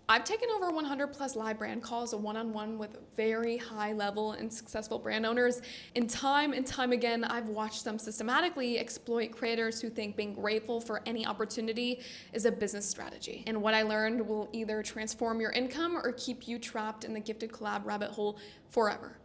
I've taken over 100 plus live brand calls, one-on-one with very high level and successful brand owners. And time again, I've watched them systematically exploit creators who think being grateful for any opportunity is a business strategy. And what I learned will either transform your income or keep you trapped in the gifted collab rabbit hole forever.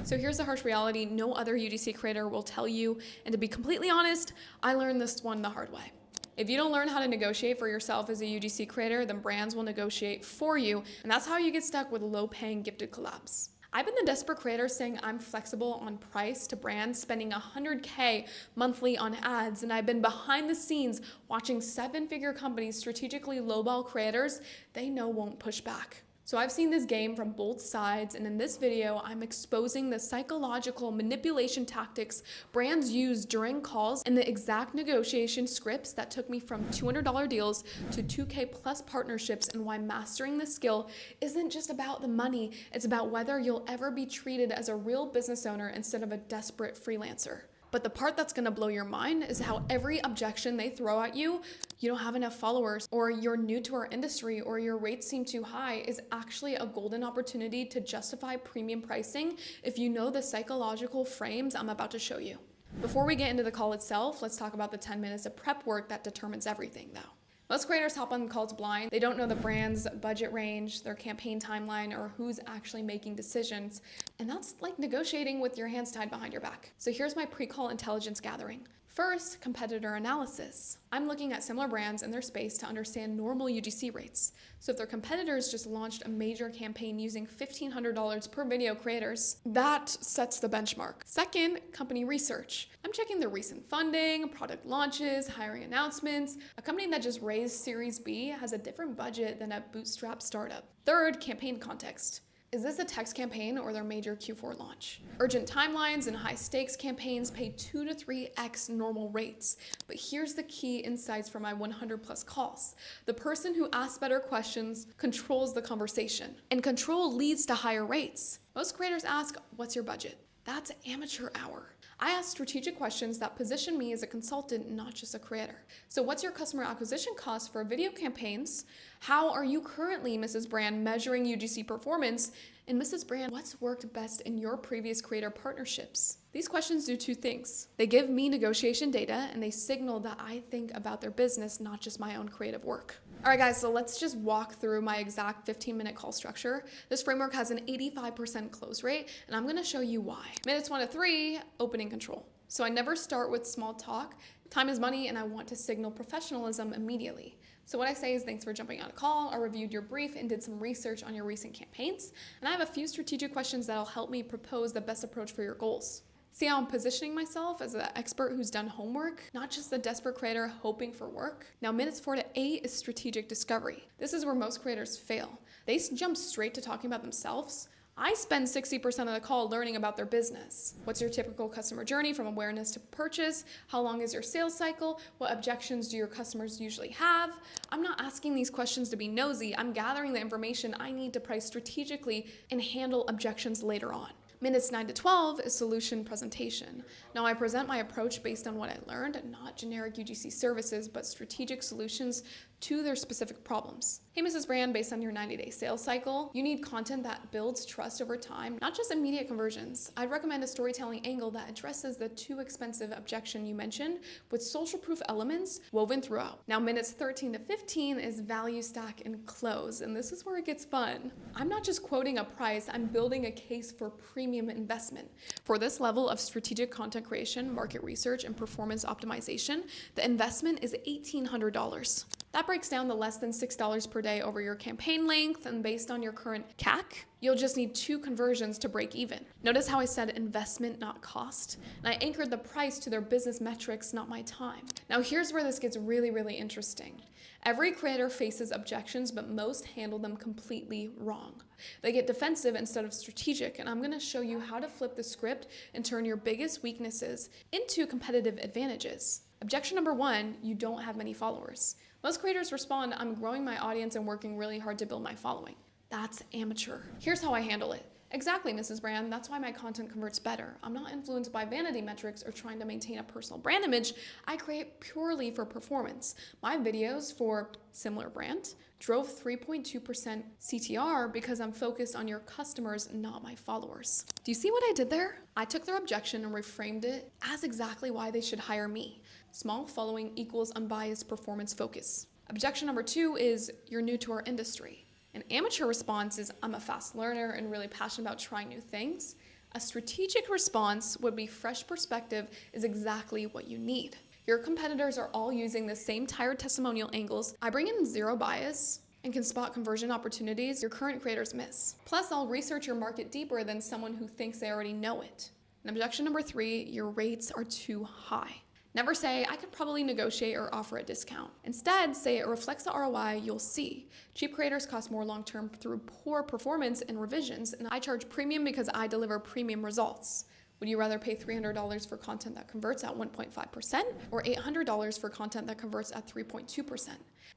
So here's the harsh reality no other UGC creator will tell you. And to be completely honest, I learned this one the hard way. If you don't learn how to negotiate for yourself as a UGC creator, then brands will negotiate for you. And that's how you get stuck with low-paying gifted collabs. I've been the desperate creator saying I'm flexible on price to brands spending $100K monthly on ads. And I've been behind the scenes watching seven-figure companies strategically lowball creators they know won't push back. So I've seen this game from both sides, and in this video, I'm exposing the psychological manipulation tactics brands use during calls and the exact negotiation scripts that took me from $200 deals to 2K plus partnerships, and why mastering this skill isn't just about the money, it's about whether you'll ever be treated as a real business owner instead of a desperate freelancer. But the part that's gonna blow your mind is how every objection they throw at you, you don't have enough followers, or you're new to our industry, or your rates seem too high, is actually a golden opportunity to justify premium pricing if you know the psychological frames I'm about to show you. Before we get into the call itself, let's talk about the 10 minutes of prep work that determines everything though. Most creators hop on calls blind. They don't know the brand's budget range, their campaign timeline, or who's actually making decisions. And that's like negotiating with your hands tied behind your back. So here's my pre-call intelligence gathering. First, competitor analysis. I'm looking at similar brands in their space to understand normal UGC rates. So if their competitors just launched a major campaign using $1,500 per video creators, that sets the benchmark. Second, company research. I'm checking their recent funding, product launches, hiring announcements. A company that just raised Series B has a different budget than a bootstrap startup. Third, campaign context. Is this a text campaign or their major Q4 launch? Urgent timelines and high stakes campaigns pay 2 to 3x normal rates. But here's the key insights from my 100 plus calls. The person who asks better questions controls the conversation, and control leads to higher rates. Most creators ask, what's your budget? That's amateur hour. I ask strategic questions that position me as a consultant, not just a creator. So what's your customer acquisition cost for video campaigns? How are you currently, Mrs. Brand, measuring UGC performance? And Mrs. Brand, what's worked best in your previous creator partnerships? These questions do two things. They give me negotiation data, and they signal that I think about their business, not just my own creative work. All right, guys, so let's just walk through my exact 15-minute call structure. This framework has an 85% close rate, and I'm gonna show you why. Minutes 1 to 3, opening control. So I never start with small talk. Time is money, and I want to signal professionalism immediately. So what I say is, thanks for jumping on a call. I reviewed your brief and did some research on your recent campaigns, and I have a few strategic questions that'll help me propose the best approach for your goals. See how I'm positioning myself as an expert who's done homework, not just the desperate creator hoping for work? Now, minutes 4 to 8 is strategic discovery. This is where most creators fail. They jump straight to talking about themselves. I spend 60% of the call learning about their business. What's your typical customer journey from awareness to purchase? How long is your sales cycle? What objections do your customers usually have? I'm not asking these questions to be nosy. I'm gathering the information I need to price strategically and handle objections later on. Minutes 9 to 12 is solution presentation. Now I present my approach based on what I learned, not generic UGC services, but strategic solutions to their specific problems. Hey, Mrs. Brand, based on your 90-day sales cycle, you need content that builds trust over time, not just immediate conversions. I'd recommend a storytelling angle that addresses the too expensive objection you mentioned with social proof elements woven throughout. Now, minutes 13 to 15 is value stack and close, and this is where it gets fun. I'm not just quoting a price, I'm building a case for premium investment. For this level of strategic content creation, market research, and performance optimization, the investment is $1,800. That breaks down to less than $6 per day over your campaign length, and based on your current CAC, you'll just need 2 conversions to break even. Notice how I said investment, not cost, and I anchored the price to their business metrics, not my time. Now here's where this gets really, really interesting. Every creator faces objections, but most handle them completely wrong. They get defensive instead of strategic, and I'm gonna show you how to flip the script and turn your biggest weaknesses into competitive advantages. Objection number 1, you don't have many followers. Most creators respond, I'm growing my audience and working really hard to build my following. That's amateur. Here's how I handle it. Exactly, Mrs. Brand. That's why my content converts better. I'm not influenced by vanity metrics or trying to maintain a personal brand image. I create purely for performance. My videos for similar brand drove 3.2% CTR because I'm focused on your customers, not my followers. Do you see what I did there? I took their objection and reframed it as exactly why they should hire me. Small following equals unbiased performance focus. Objection number 2 is you're new to our industry. An amateur response is I'm a fast learner and really passionate about trying new things. A strategic response would be fresh perspective is exactly what you need. Your competitors are all using the same tired testimonial angles. I bring in zero bias and can spot conversion opportunities your current creators miss. Plus, I'll research your market deeper than someone who thinks they already know it. And objection number 3, your rates are too high. Never say, I could probably negotiate or offer a discount. Instead, say it reflects the ROI you'll see. Cheap creators cost more long-term through poor performance and revisions, and I charge premium because I deliver premium results. Would you rather pay $300 for content that converts at 1.5% or $800 for content that converts at 3.2%?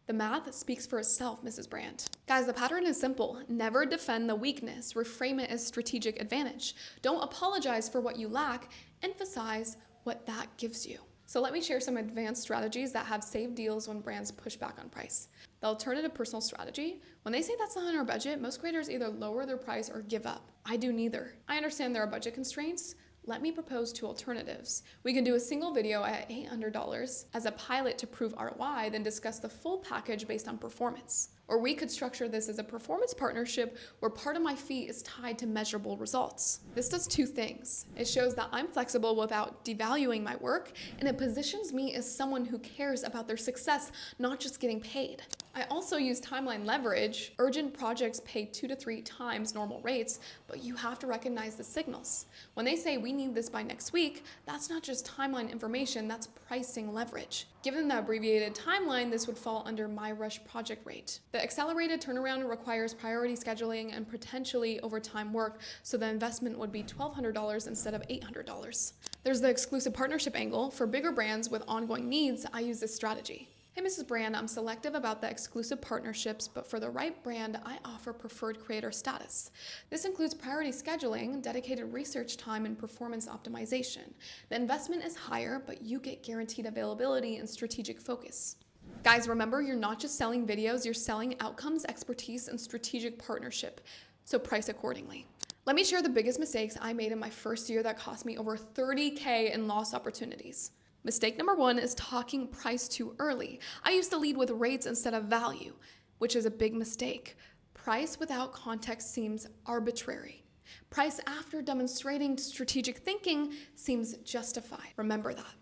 The math speaks for itself, Mrs. Brand. Guys, the pattern is simple. Never defend the weakness. Reframe it as strategic advantage. Don't apologize for what you lack. Emphasize what that gives you. So let me share some advanced strategies that have saved deals when brands push back on price. The alternative personal strategy, when they say that's not in our budget, most creators either lower their price or give up. I do neither. I understand there are budget constraints. Let me propose 2 alternatives. We can do a single video at $800 as a pilot to prove ROI, then discuss the full package based on performance. Or we could structure this as a performance partnership where part of my fee is tied to measurable results. This does 2 things. It shows that I'm flexible without devaluing my work, and it positions me as someone who cares about their success, not just getting paid. I also use timeline leverage. Urgent projects pay 2 to 3 times normal rates, but you have to recognize the signals. When they say we need this by next week, that's not just timeline information, that's pricing leverage. Given the abbreviated timeline, this would fall under my rush project rate. The accelerated turnaround requires priority scheduling and potentially overtime work, so the investment would be $1,200 instead of $800. There's the exclusive partnership angle. For bigger brands with ongoing needs, I use this strategy. Hey, Mrs. Brand, I'm selective about the exclusive partnerships, but for the right brand, I offer preferred creator status. This includes priority scheduling, dedicated research time, and performance optimization. The investment is higher, but you get guaranteed availability and strategic focus. Guys, remember, you're not just selling videos, you're selling outcomes, expertise, and strategic partnership, so price accordingly. Let me share the biggest mistakes I made in my first year that cost me over $30K in lost opportunities. Mistake number 1 is talking price too early. I used to lead with rates instead of value, which is a big mistake. Price without context seems arbitrary. Price after demonstrating strategic thinking seems justified. Remember that.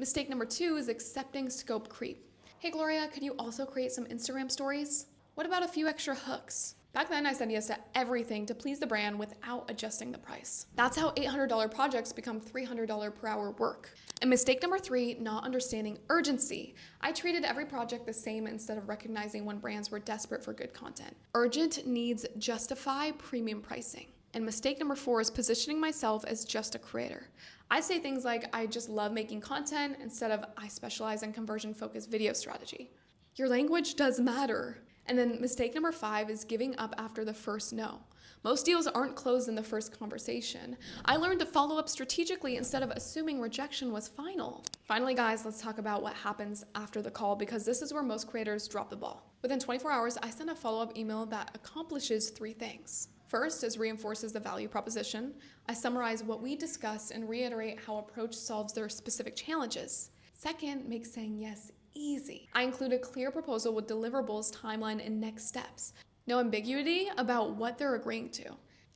Mistake number 2 is accepting scope creep. Hey Gloria, could you also create some Instagram stories? What about a few extra hooks? Back then, I said yes to everything to please the brand without adjusting the price. That's how $800 projects become $300 per hour work. And mistake number 3, not understanding urgency. I treated every project the same instead of recognizing when brands were desperate for good content. Urgent needs justify premium pricing. And mistake number 4 is positioning myself as just a creator. I say things like, I just love making content instead of I specialize in conversion-focused video strategy. Your language does matter. And then mistake number 5 is giving up after the first no. Most deals aren't closed in the first conversation. I learned to follow up strategically instead of assuming rejection was final. Finally, guys, let's talk about what happens after the call, because this is where most creators drop the ball. Within 24 hours, I send a follow-up email that accomplishes 3 things. First is reinforces the value proposition. I summarize what we discussed and reiterate how approach solves their specific challenges. Second, makes saying yes easy. I include a clear proposal with deliverables, timeline, and next steps. No ambiguity about what they're agreeing to.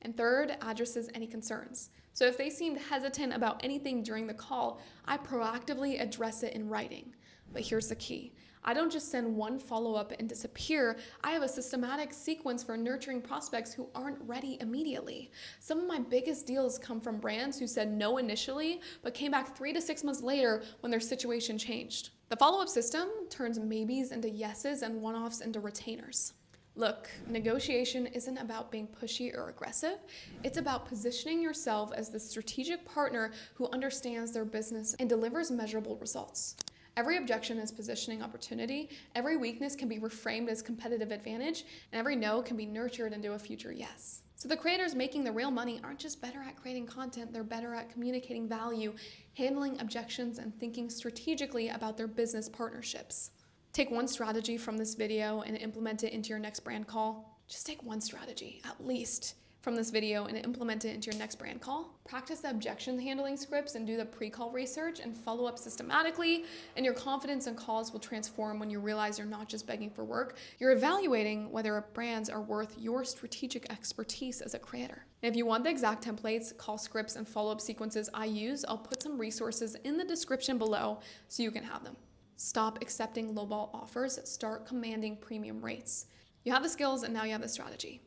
And third, addresses any concerns. So if they seemed hesitant about anything during the call, I proactively address it in writing. But here's the key. I don't just send one follow-up and disappear. I have a systematic sequence for nurturing prospects who aren't ready immediately. Some of my biggest deals come from brands who said no initially, but came back 3 to 6 months later when their situation changed. The follow-up system turns maybes into yeses and one-offs into retainers. Look, negotiation isn't about being pushy or aggressive. It's about positioning yourself as the strategic partner who understands their business and delivers measurable results. Every objection is positioning opportunity, every weakness can be reframed as competitive advantage, and every no can be nurtured into a future yes. So the creators making the real money aren't just better at creating content, they're better at communicating value, handling objections, and thinking strategically about their business partnerships. Take one strategy from this video and implement it into your next brand call. Just take one strategy, at least, from this video and implement it into your next brand call. Practice the objection handling scripts and do the pre-call research and follow up systematically, and your confidence in calls will transform when you realize you're not just begging for work, you're evaluating whether brands are worth your strategic expertise as a creator. And if you want the exact templates, call scripts, and follow-up sequences I use, I'll put some resources in the description below so you can have them. Stop accepting lowball offers, start commanding premium rates. You have the skills and now you have the strategy.